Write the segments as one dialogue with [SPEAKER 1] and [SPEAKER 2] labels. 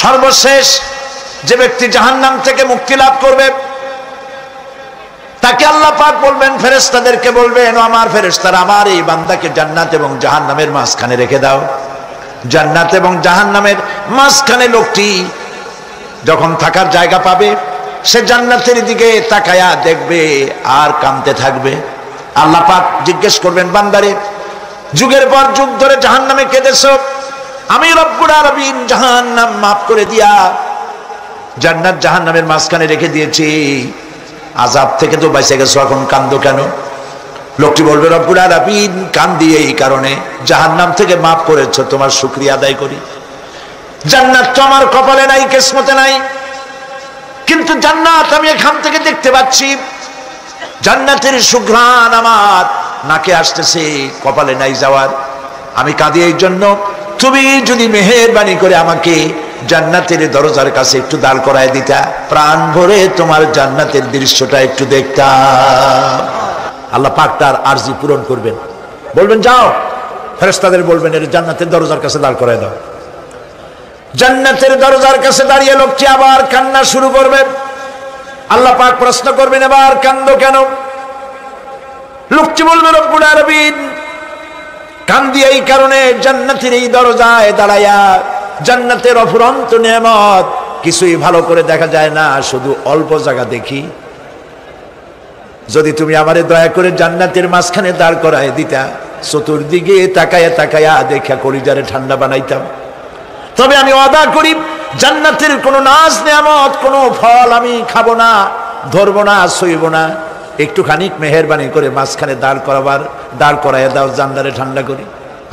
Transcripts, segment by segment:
[SPEAKER 1] সর্বশেষ যে ব্যক্তি জাহান্নাম থেকে মুক্তি লাভ করবে তাকে আল্লাহ পাক বলবেন, ফেরেশতাদেরকে বলবেন, ও আমার ফেরেশতারা, আমার এই বান্দাকে জান্নাত এবং জাহান্নামের মাঝখানে রেখে দাও। জান্নাত এবং জাহান্নামের মাঝখানে লোকটি যখন থাকার জায়গা পাবে সে জান্নাতের দিকে তাকায়া দেখবে আর কাঁদতে থাকবে। আল্লাহ পাক জিজ্ঞেস করবেন, বান্দারে, যুগের পর যুগ ধরে জাহান্নামে কেঁদেছো, আমি রব্বুল আলামিন জাহান্নাম মাফ করে দিয়া জান্নাত জাহান্নামের মাঝখানে রেখে দিয়েছি, আযাব থেকে তো বেঁচে গেছো, এখন কান্দো কেন? লোকটি বলবে, রব্বুল আলামিন কান্দি এই কারণে, জাহান্নাম থেকে মাফ করেছো, তোমার শুকরিয়া আদায় করি। জান্নাত তো আমার কপালে নাই, কিসমতে নাই, কিন্তু জান্নাত আমি এখান থেকে দেখতে পাচ্ছি, জান্নাতের সুঘ্রাণ আমার নাকে আসতেছে, কপালে নাই যাওয়ার। আমি কাঁদি এই জন্য, তুমি যদি মেহেরবানি করে আমাকে জান্নাতের দরজার কাছে একটু দাঁড় করায় দিতা, প্রাণ ভরে তোমার জান্নাতের দৃশ্যটা একটু দেখতাম। আল্লাহ পাক তার আরজি পূরণ করবেন, বলবেন যাও, ফেরেশতাদের বলবেন এর জান্নাতের দরজার কাছে দাঁড় করায় দাও। জান্নাতের দরজার কাছে দাঁড়িয়ে লোকটি আবার কান্না শুরু করবে। আল্লাহ পাক প্রশ্ন করবেন, এবার কান্দো কেন? লোকটি বলবে, রব্বুল আলামিন কান্দি এই কারণে, জান্নাতের এই দরজায় দাঁড়ায়া জান্নাতের অফুরন্ত নেয়ামত কিছুই ভালো করে দেখা যায় না, শুধু অল্প জায়গা দেখি। যদি তুমি আমারে দয়া করে জান্নাতের মাঝখানে দাঁড় করায় দিতা, চতুর্দিকে তাকায়া তাকায়া দেখা কলিজারে ঠান্ডা বানাইতাম। তবে আমি ওয়াদা করি, জান্নাতের কোনো নাজ নেয়ামত, কোনো ফল আমি খাবো না, ধরবো না, সইব না। একটুখানি মেহেরবানি করে মাঝখানে দাঁড় করাইয়া দাও, জান্নারে ঠান্ডা করি।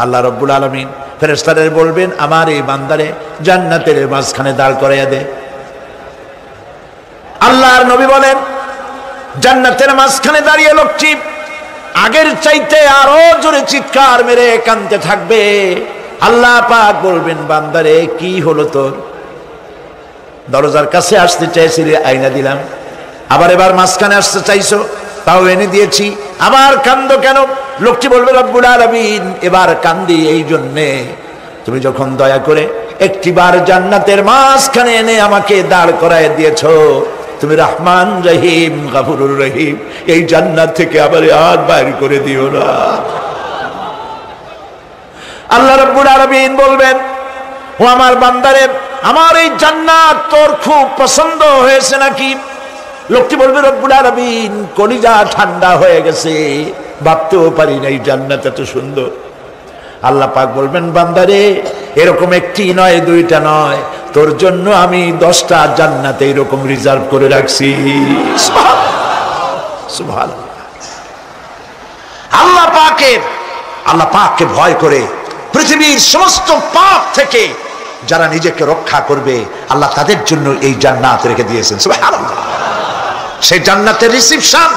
[SPEAKER 1] আল্লাহ রব্বুল আলামিন ফেরেশতাদের বলবেন, আমার এই বান্দারে জান্নাতের মাঝখানে দাঁড় করাইয়া দে। আল্লাহর নবী বলেন, জান্নাতের মাঝখানে দাঁড়িয়ে লোকটি আগের চাইতে আরো জোরে চিৎকার মেরে কাঁদতে থাকবে। আল্লাহ পাক বলবেন, বান্দারে কি হলো তোর? দরজার কাছে আসতে চাইছিলে, আইনা দিলাম। আবার এবার মাঝখানে আসতে চাইছো, তাও এনে দিয়েছি, আবার কান্দো কেন? লোকটি বলবে, রব্বুল আলামিন এবার কান্দি এই জন্যে, তুমি যখন দয়া করে একটিবার জান্নাতের মাঝখানে এনে আমাকে দাঁড় করায় দিয়েছো, তুমি রহমান রহিম গফুরুর রহিম, এই জান্নাত থেকে আবার আর বাইর করে দিও না। আল্লাহ রাব্বুল আলামিন বলবেন, ও আমার বান্দারে, আমার এই জান্নাত তোর খুব পছন্দ হয়েছে নাকি? লোকটি বলবে, রব্বুল আলামিন কলিজা ঠান্ডা হয়ে গেছে, ভাবতেও পারি না এই জান্নাত এত সুন্দর। আল্লাহ পাক বলবেন, বান্দারে এরকম একটি নয়, দুইটা নয়, তোর জন্য আমি 10টা জান্নাতে এরকম রিজার্ভ করে রাখছি। সুবহানাল্লাহ। আল্লাহ পাককে ভয় করে পৃথিবীর সমস্ত পাপ থেকে যারা নিজেকে রক্ষা করবে, আল্লাহ তাদের জন্য এই জান্নাত রেখে দিয়েছেন। সুবহানাল্লাহ। সেই জান্নাতের রিসিপশন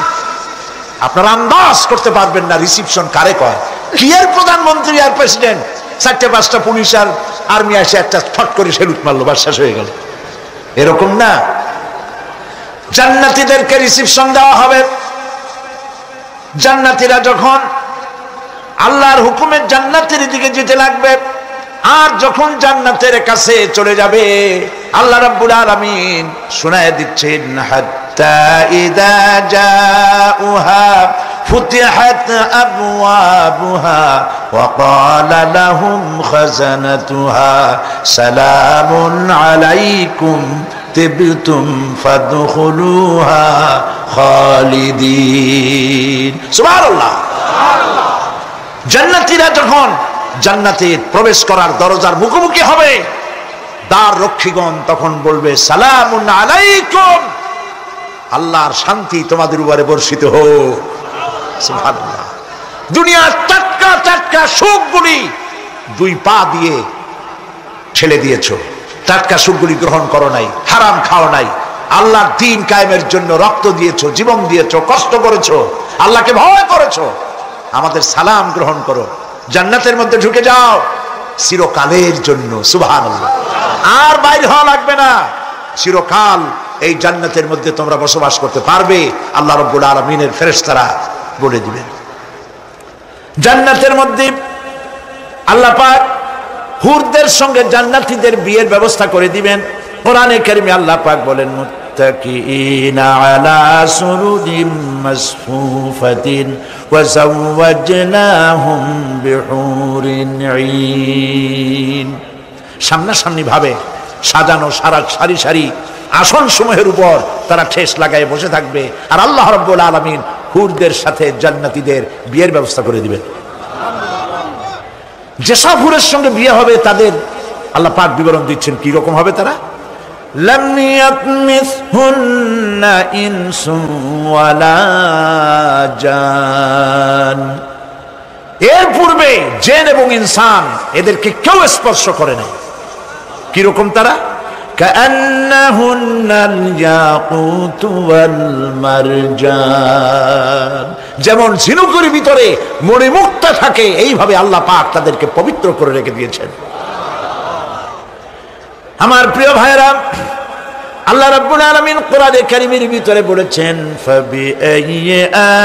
[SPEAKER 1] আপনারা আন্দাজ করতে পারবেন না, রিসিপশন কারে কয়। কি এর প্রধানমন্ত্রী আর প্রেসিডেন্ট, 4-5টা পুলিশ আর আর্মি এসে একটা ফট করে সেলুট মারলো, বাস শেষ হয়ে গেল, এরকম না। জান্নাতীদেরকে রিসিপশন দেওয়া হবে। জান্নাতীরা যখন আল্লাহর হুকুমে জান্নাতের দিকে যেতে লাগবে, আর যখন জান্নাতের কাছে চলে যাবে, আল্লাহ রাব্বুল আলামিন শোনায় দিচ্ছেন, হাত্তা ইযা জাউহা ফুতিহাত আবওয়াবুহা ওয়া ক্বালা লাহুম খাযানাতুহা সালামুন আলাইকুম তিবতুম ফাদখুলুহা খালিদিন। সুবহানাল্লাহ। জান্নাতীরা যখন জান্নাতে প্রবেশ করার দরজার মুখোমুখি হবে, দ্বার রক্ষীগণ তখন বলবে, সালামুন আলাইকুম, আল্লাহর শান্তি তোমাদের উপরে বর্ষিত হোক। সুবহানাল্লাহ। দুনিয়ার টাটকা টাটকা সুখগুলি 2 পা দিয়ে ছেড়ে দিয়েছো, টাটকা সুখগুলি গ্রহণ করো নাই, হারাম খাও নাই, আল্লাহর দ্বীন কায়েমের জন্য রক্ত দিয়েছো, জীবন দিয়েছো, কষ্ট করেছো, আল্লাহকে ভয় করেছো, আমাদের সালাম গ্রহণ করো, জান্নাতের মধ্যে ঢুকে যাও চিরকালের জন্য। সুবহানাল্লাহ। আর বাইরে হওয়া লাগবে না, চিরকাল এই জান্নাতের মধ্যে তোমরা বসবাস করতে পারবে, আল্লাহ রাব্বুল আলামিনের ফেরেশতারা বলে দিবেন। জান্নাতের মধ্যে আল্লাহ পাক হুরদের সঙ্গে জান্নাতীদের বিয়ের ব্যবস্থা করে দিবেন। কোরআনে কারিমে আল্লাহ পাক বলেন মুত্তাকিনা আলা সুরুরিম মাসফুফাতিন ওয়া যাওয়াজনাহুম বিহুরিন ঈন। সামনাসামনি ভাবে সাজানো সারি সারি আসন সমূহের উপর তারা ঠেস লাগায় বসে থাকবে, আর আল্লাহ রাব্বুল আলামিন হুরদের সাথে জান্নাতীদের বিয়ের ব্যবস্থা করে দিবেন। যেসব হুরের সঙ্গে বিয়ে হবে তাদের আল্লাহ পাক বিবরণ দিচ্ছেন কি রকম হবে তারা। লাম ইয়াতমিসহুন্না ইনসুন ওয়ালা জান, এর পূর্বে জিন এবং ইনসান এদেরকে কেউ স্পর্শ করে নাই। কি রকম তারা? কাআন্নাহুন্নাল ইয়াকুতু ওয়াল মারজান, যেমন ঝিনুকের ভিতরে মণিমুক্তা থাকে এইভাবে আল্লাহ পাক তাদেরকে পবিত্র করে রেখে দিয়েছেন। আমার প্রিয় ভাইরা, আল্লাহ রাব্বুল আলামিন কোরআনে কারীমের ভিতরে বলেছেন ফাবিআইয়ি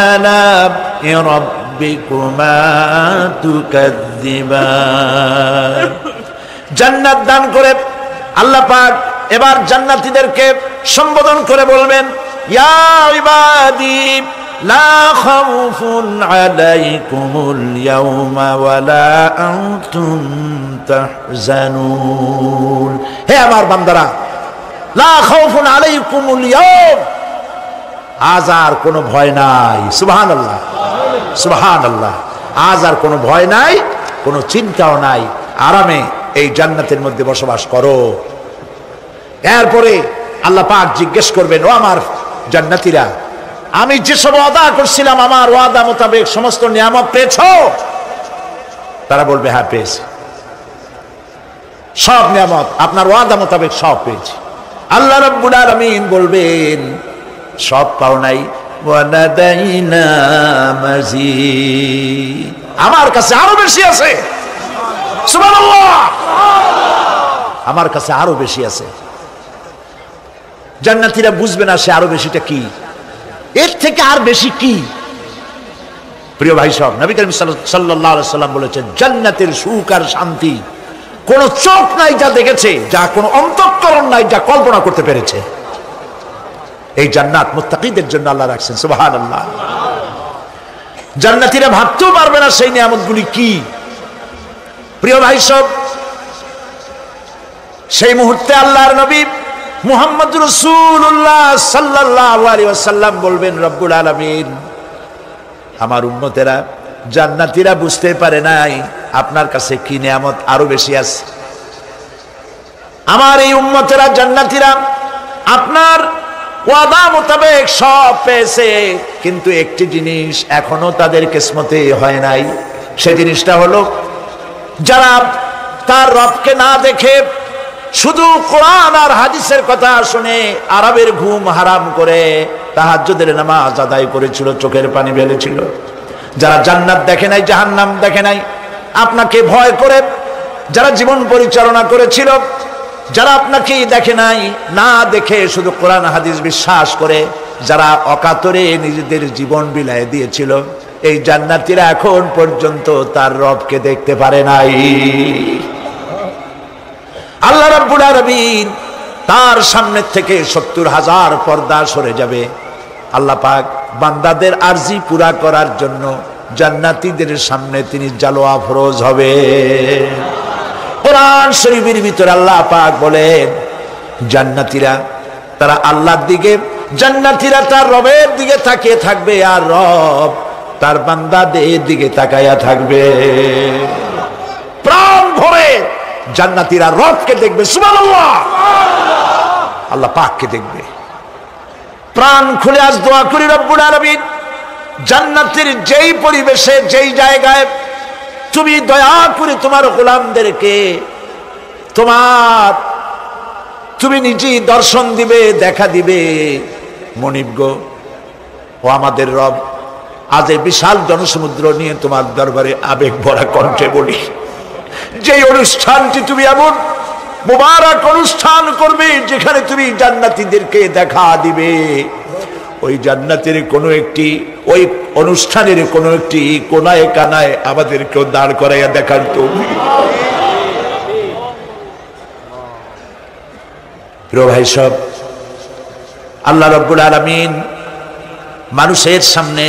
[SPEAKER 1] আলা'i রাব্বিকুমা তুকাযযিবান। জান্নাত দান করে আল্লাহ পাক এবার জান্নাতীদেরকে সম্বোধন করে বলবেন ইয়া ইবাদি লা খাউফুন আলাইকুমুল ইয়াওমা ওয়ালা আনতুম তাহজানুন। হে আমার বান্দারা, লা খাউফুন আলাইকুমুল ইয়াওম, আজ আর কোনো ভয় নাই। সুবহানাল্লাহ সুবহানাল্লাহ। আজ আর কোনো ভয় নাই, কোনো চিন্তাও নাই, আরামে এই জান্নাতের মধ্যে বসবাস করো। এরপরে আল্লাহ পাক জিজ্ঞেস করবেন, ও আমার জান্নাতীরা, আমি যেসব ওয়াদা করছিলাম আমার ওয়াদা মোতাবেক সমস্ত নিয়ামত পেয়েছো? তারা বলবে হ্যাঁ পেয়েছি, সব নিয়ামত আপনার ওয়াদা মোতাবেক সব পেয়েছি। আল্লাহ রাব্বুল আলামিন বলবেন সব পাও নাই, ওয়ালাদাইনা মাজিদ, আমার কাছে আরো বেশি আছে। সুবহানাল্লাহ, আমার কাছে আরো বেশি আছে। জান্নাতীরা বুঝবে না সে আরো বেশিটা কি, এর থেকে আর বেশি কি। প্রিয় ভাই সব, নবী করিম সাল্লাল্লাহু আলাইহি সাল্লাম বলেছেন জান্নাতের সুখ আর শান্তি কোন চোখ নাই যা দেখেছে, যা কোন অন্তঃকরণ নাই যা কল্পনা করতে পেরেছে। এই জান্নাত মুত্তাকিদের জন্য আল্লাহ রাখছেন। সুবহানাল্লাহ। জান্নাতীরা ভাবতেও পারবে না সেই নিয়ামতগুলি কি। প্রিয় ভাই সব, সেই মুহূর্তে আল্লাহর নবী মুহাম্মদ রাসূলুল্লাহ সাল্লাল্লাহু আলাইহি ওয়াসাল্লাম বলবেন রব্বুল আলামিন, আমার উম্মতেরা জান্নাতীরা বুঝতে পারে নাই আপনার কাছে কি নিয়ামত আরো বেশি আছে। আমার এই উম্মতেরা জান্নাতীরা আপনার ওয়াদা মোতাবেক সব পেয়েছে, কিন্তু একটি জিনিস এখনো তাদের কিসমতে হয় নাই। সেই জিনিসটা হলো যারা তার রবকে না দেখে শুধু কোরআন আর হাদিসের কথা শুনে আরবের ঘুম হারাম করে তাহাজ্জুদের নামাজ আদায় করেছিল, চোখের পানি ফেলেছিল, যারা জান্নাত দেখে নাই জাহান্নাম দেখে নাই, আপনাকে ভয় করে যারা জীবন পরিচালনা করেছিল, যারা আপনাকে দেখে নাই, না দেখে শুধু কোরআন হাদিস বিশ্বাস করে যারা অকাতরে নিজেদের জীবন বিলায় দিয়েছিল, এই জান্নাতীরা এখন পর্যন্ত তার রবকে দেখতে পারে নাই। আল্লাহ রাব্বুল আলামিন তার সামনে থেকে ৭০,০০০ পর্দা সরে যাবে। আল্লাহ পাক বান্দাদের আরজি পুরা করার জন্য জান্নাতীদের সামনে তিনি জালোয়া ফরজ হবে। কোরআন শরীফের ভিতরে আল্লাহ পাক বলেন জান্নাতীরা তারা আল্লাহর দিকে, জান্নাতীরা তার রবের দিকে তাকিয়ে থাকবে, আর রব তার বান্দাদের দিকে তাকায়া থাকবে। প্রাণ ভরে জান্নাতীরা রবকে দেখবে। সুবহানাল্লাহ, আল্লাহ পাককে দেখবে। প্রাণ খুলে আজ দোয়া করি রব্বুল আলামিন জান্নাতের যেই পরিবেশে যেই জায়গায় তুমি দয়া করে তোমার গোলামদেরকে তুমি নিজেই দর্শন দিবে, দেখা দিবে। মনিব গো, ও আমাদের রব, আজ এই বিশাল জনসমুদ্র নিয়ে তোমার দরবারে আবেগ ভরা কণ্ঠে বলি, যে অনুষ্ঠানটি তুমি এমন মুবারক অনুষ্ঠান করবে যেখানে তুমি জান্নাতীদেরকে দেখা দিবে, ওই জান্নাতের কোনো একটি, ওই অনুষ্ঠানের কোনো একটি কোনায় কানায় আমাদেরকেও দাঁড় করাইয়া দেখার তৌফিক, প্রিয় ভাই সব, আল্লাহ রাব্বুল আলামিন মানুষের সামনে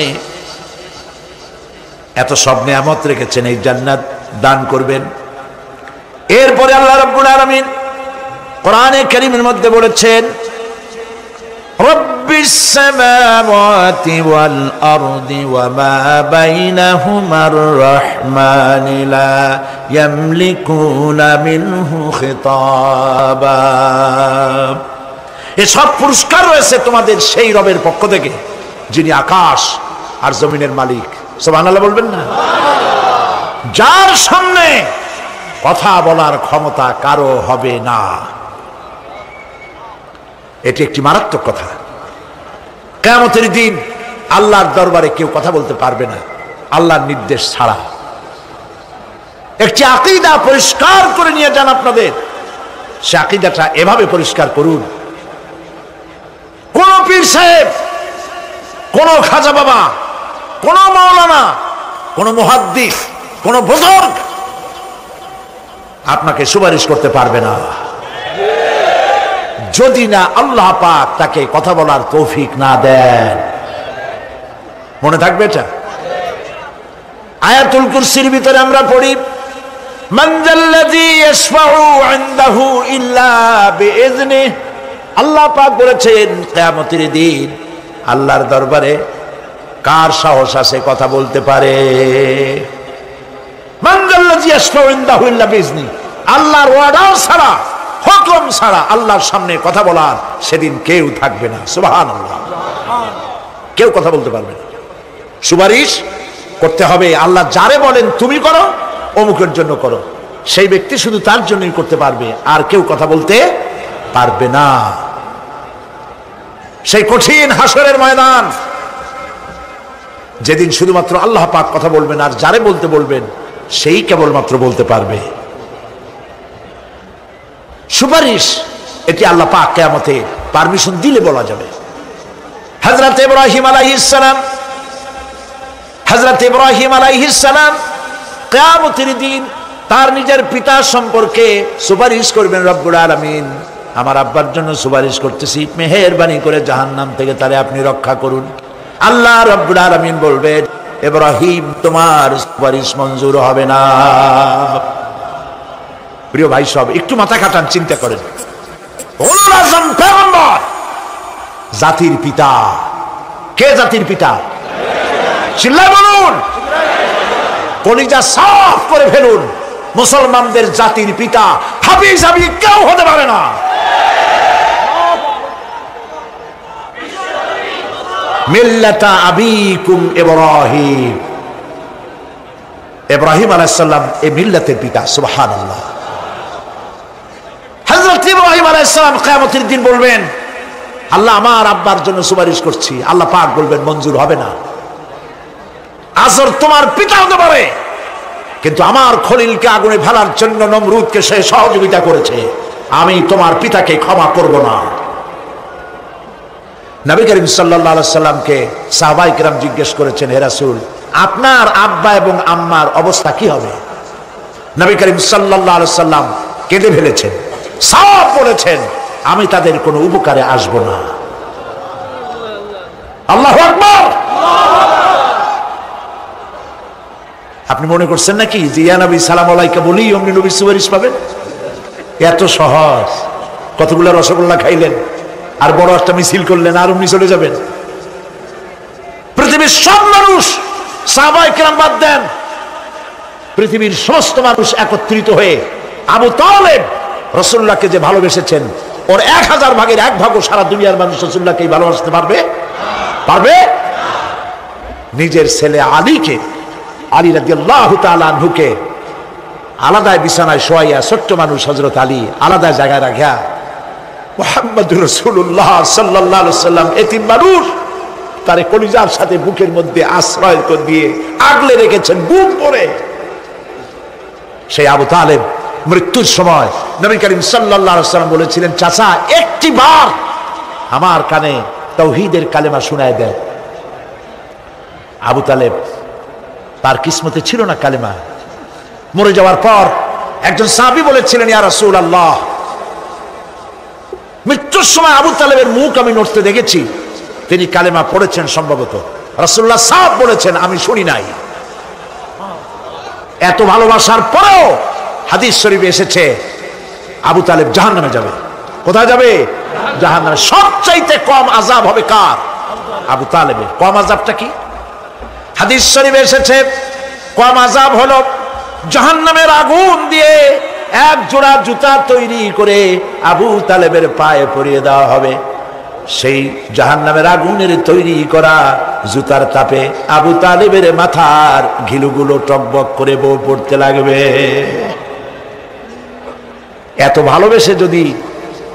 [SPEAKER 1] এত সব নিয়ামত রেখেছেন, এই জান্নাত দান করবেন। এরপরে আল্লাহ রাব্বুল আলামিন কোরআনে কারীমের মধ্যে বলেছেন, রব্বিস সামাওয়াতি ওয়াল আরদি ওয়া মা বাইনাহুমার রাহমানি লা ইয়ামলিকুনা মিনহু খিতাবা। এসব পুরস্কার রয়েছে তোমাদের সেই রবের পক্ষ থেকে যিনি আকাশ আর জমিনের মালিক। সুবহানাল্লাহ বলবেন না? যার সামনে কথা বলার ক্ষমতা কারো হবে না। এটি একটি মারাত্মক কথা। কিয়ামতের দিন আল্লাহর দরবারে কেউ কথা বলতে পারবে না আল্লাহর নির্দেশ ছাড়া। একটি আকীদা পরিষ্কার করে নিয়ে যান আপনাদের। সে আকীদাটা এভাবে পরিষ্কার করুন, কোন পীর সাহেব, কোন খাজা বাবা, কোন মাওলানা, কোন মুহাদ্দিস, কোন বুজুর্গ আপনাকে সুপারিশ করতে পারবে না যদি না আল্লাহ পাক তাকে কথা বলার তৌফিক না দেন। মনে থাকবে এটা। আয়াতুল কুরসির ভিতরে আমরা পড়ি, মান যাল্লাযী ইয়াশফাউ ইনদাহু ইল্লা বিইজনিহি। আল্লাহ পাক বলেছেন কিয়ামতের দিন আল্লাহর দরবারে কার সাহস আছে কথা বলতে পারে? মান যাল্লাযী ইয়াশফাউ ইনদাহু ইল্লা বিইজনিহি। আল্লাহর ওয়ার্ডার ছাড়া, হুকুম ছাড়া আল্লাহর সামনে কথা বলার সেদিন কেউ থাকবে না। সুবহানাল্লাহ। কেউ কথা বলতে পারবে না। সুপারিশ করতে হবে আল্লাহ যারে বলেন তুমি করো, অমুকের জন্য করো, সেই ব্যক্তি শুধু তার জন্যই করতে পারবে, আর কেউ কথা বলতে পারবে না। সেই কঠিন হাসরের ময়দান, যেদিন শুধুমাত্র আল্লাহ পাক কথা বলবেন, আর যারে বলতে বলবেন সেই কেবলমাত্র বলতে পারবে। সুপারিশ এটি আল্লাহ পাক কিয়ামতে পারমিশন দিলে বলা যাবে। হযরত ইব্রাহিম আলাইহিস সালাম, হযরত ইব্রাহিম আলাইহিস সালাম কিয়ামতের দিন তার নিজের পিতা সম্পর্কে সুপারিশ করবেন, রব্বুল আলামিন আমার আব্বার জন্য সুপারিশ করতেছি, মেহেরবানি করে জাহান্নাম থেকে তারে আপনি রক্ষা করুন। আল্লাহ রব্বুল আলামিন বলবেন, ইব্রাহিম তোমার সুপারিশ মঞ্জুর হবে না। প্রিয় ভাই সব, একটু মাথা খাটান, চিন্তা করেন। উলুল আযম পয়গম্বর, জাতির পিতা। কে জাতির পিতা? চিল্লায় বলুন, কলিজা সাফ করে ফেলুন। মুসলমানদের জাতির পিতা হাফিজ হাবি কেউ হতে পারে না। মিল্লাতা আবিকুম ইব্রাহিম। ইব্রাহিম আলাইহিস সালাম এই মিল্লাতের পিতা। সুবহানাল্লাহ। হযরত ইব্রাহিম আলাইহিস সালাম কিয়ামতের দিন বলবেন, আল্লাহ আমার আব্বার জন্য সুপারিশ করছি। আল্লাহ পাক বলবেন মঞ্জুর হবে না। আজর তোমার পিতা হতে পারে, কিন্তু আমার খলিলকে আগুনে ফেলার জন্য নমরুদকে সে সহযোগিতা করেছে, আমি তোমার পিতাকে ক্ষমা করব না। নবী করিম সাল্লাল্লাহু আলাইহি সাল্লামকে সাহাবায়ে কেরাম জিজ্ঞেস করেছেন, হে রাসূল আপনার আব্বা এবং আম্মার অবস্থা কি হবে? নবী করিম সাল্লাল্লাহু আলাইহি সাল্লাম কেঁদে ফেলেছেন, সব বলেছেন আমি তাদের কোনো উপকারে আসব না। আল্লাহু আকবার। আপনি মনে করছেন নাকি যে ইয়া নবী সালাম আলাইকা বলি অমনি নবী সুপারিশ পাবেন? এত সহজ। কতগুলো রসগোল্লা খাইলেন আর বড় একটা মিছিল করলেন আর অমনি চলে যাবেন? পৃথিবীর সব মানুষ, সাহাবায়ে কেরাম বাদ দেন, পৃথিবীর সমস্ত মানুষ একত্রিত হয়ে আবু তালেব রাসূলুল্লাহকে যে ভালোবেসেছেন, ওর 1000 ভাগের 1 ভাগও সারা দুনিয়ার মানুষ রাসূলুল্লাহকে ভালোবাসতে পারবে? পারবে? নিজের ছেলে আলীকে, আলী রাদিয়াল্লাহু তাআলা আনহুকে আলাদা বিছানায় শোয়াইয়া, ছোট্ট মানুষ হযরত আলী আলাদা জায়গায় রাখিয়া মুহাম্মদুর রাসূলুল্লাহ সাল্লাল্লাহু আলাইহি ওয়াসাল্লাম এতিম মানুষ তারে কলিজার সাথে বুকের মধ্যে আশ্রয় দিয়ে আগলে রেখেছেন বুক ভরে। সেই আবু তালেব মৃত্যুর সময় নবী করিম সাল্লাল্লাহু আলাইহি ওয়াসাল্লাম বলেছিলেন, চাচা একটি বার আমার কানে তাওহীদের কালেমা শোনায় দেন। আবু তালেব তার কিসমতে ছিল না কালেমা। মরে যাওয়ার পর একজন সাহাবী বলেছিলেন, ইয়া রাসূলুল্লাহ মৃত্যুর সময় আবু তালেবের মুখ আমি নড়তে দেখেছি, তিনি কালেমা পড়েছেন সম্ভবত, রাসূলুল্লাহ সাহেব বলেছেন, আমি শুনি নাই। এত ভালোবাসার পরেও হাদিস শরীফে এসেছে আবু তালেব জাহান্নামে যাবে। কোথায় যাবে? জাহান্নামে। সবচাইতে কম আযাব হবে কার? আবু তালেবের। কম আযাবটা কি? হাদিস শরীফে এসেছে কম আযাব হলো জাহান্নামের আগুন দিয়ে এক জোড়া জুতা তৈরি করে আবু তালেবের পায়ে পরিয়ে দেওয়া হবে। সেই জাহান্নামের আগুনের তৈরি করা জুতার তাপে আবু তালেবের মাথার ঘিলুগুলো টকবক করে বউ পড়তে লাগবে। এত ভালোবেসে যদি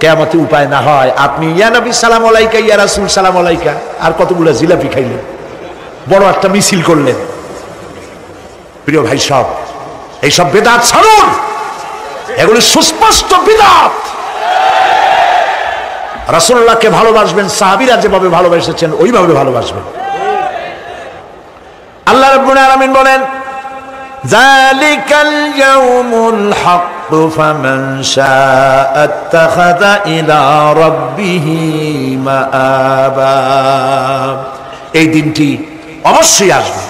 [SPEAKER 1] কিয়ামতে উপায় না হয়, আপনি ইয়া নবী সালাম আলাইকা, ইয়া রাসূল সালাম আলাইকা, আর কতগুলো জিলাপি খাইলেন, বড় একটা মিছিল করলেন। প্রিয় ভাই সব, এইসব বেদাত ছাড়ুন, এগুলি সুস্পষ্ট বিদআত। রাসূলুল্লাহকে ভালোবাসবেন, সাহাবীরা যেভাবে ভালোবেসেছেন ওইভাবে ভালোবাসবেন। আল্লাহ রাব্বুল আলামিন বলেন, যালিকাল ইয়াউমুল হক ফামান শাআ আত্তাখাযা ইলা রাব্বিহি মাআবা। এই দিনটি অবশ্যই আসবে,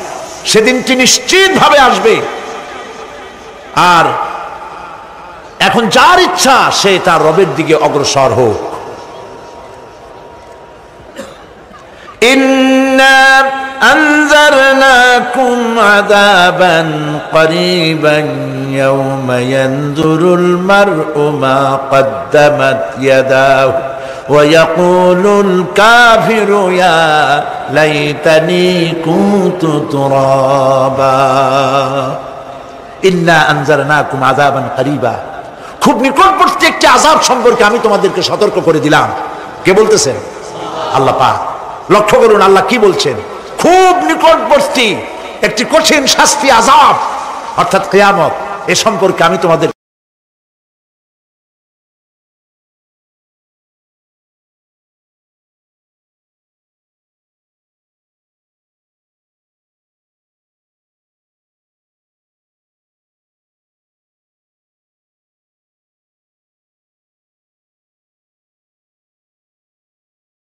[SPEAKER 1] সেদিনটি নিশ্চিতভাবে আসবে। আর এখন যার ইচ্ছা সে তার রবের দিকে অগ্রসর হোক। ইন্না আনজারনাকুম আযাবান করিবান ইয়াওমা ইয়ানজুরুল মার'ু মা কদ্দামাত ইয়াদাহু ওয়া ইয়াকুলুল কাফিরু ইয়া লাইতানি কুনতু তুরাবা। ইন্না আনজারনাকুম আযাবান করিবা, খুব নিকটবর্তী একটি আযাব সম্পর্কে আমি তোমাদেরকে সতর্ক করে দিলাম। কে বলতেছেন? আল্লাহ পাক। লক্ষ্য করুন আল্লাহ কি বলছেন, খুব নিকটবর্তী একটি কঠিন শাস্তি, আযাব, অর্থাৎ কিয়ামত, এ সম্পর্কে আমি তোমাদের